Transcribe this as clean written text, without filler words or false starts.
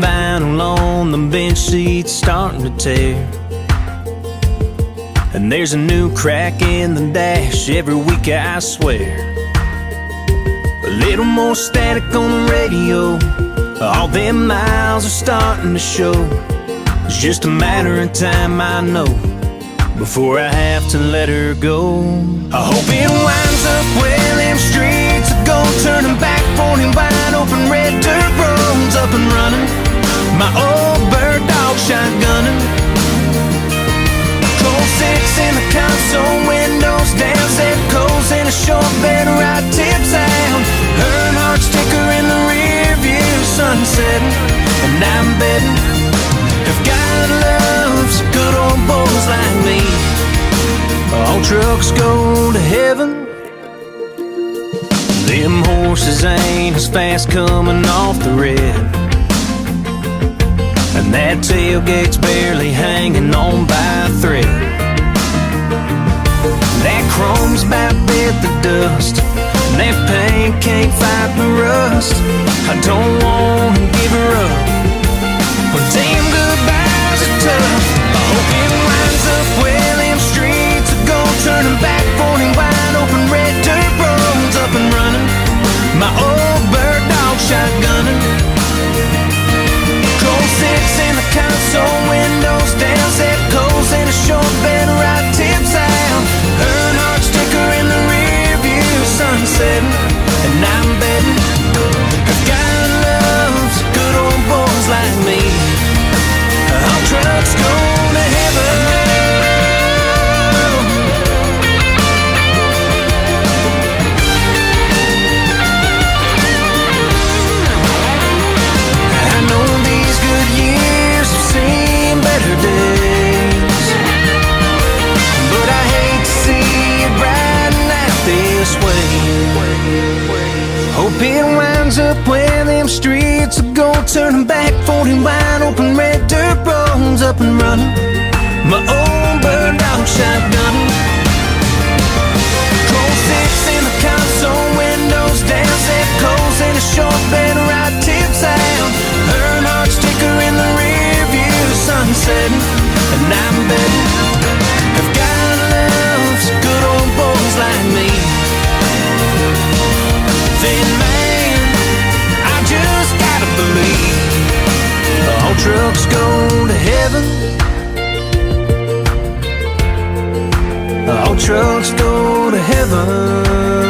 vinyl on the bench seats starting to tear, and there's a new crack in the dash every week, I swear. A little more static on the radio, all them miles are starting to show. It's just a matter of time, I know, before I have to let her go. I hope it winds up where them streets are gold, turning back 40 wide open red dirt roads, up and running, my old bird dog shotgunning. Cold six in the console, windows down, set coals in a short bed, right tips out, Earnhardt sticker in the rear view, sunsetting, and I'm betting if God loves good old boys like me, all trucks go to heaven. Them horses ain't as fast coming off the red, and that tailgate's barely hanging on by a thread. That chrome's about bit the dust, and that paint can't fight the rust. I don't wanna give her up, but damn goodbyes are tough. I hope it winds up where them streets are gold, turning back 40 wide open red dirt roads, up and running, my old bird dog shotgunning. Cold six in the console, windows down, set coals in a short bed, right tips out, Earnhardt sticker in the rear view, sunsetting, and I'm betting if God loves good old boys like me, all trucks go to heaven. I know these good years have seen better days, but I hate to see it riding out this way. Hope it winds up where them streets are gold, turning back 40 wide open red dirt roads, up and running, my old bird dog shotgunning. Cold six in the console, windows down, set coals in a short bed, right tips out, Earnhardt sticker in the rear view, sunsetting, and I'm betting if God loves good old boys like me, then man, I just gotta believe all trucks go to heaven, all trucks go to heaven.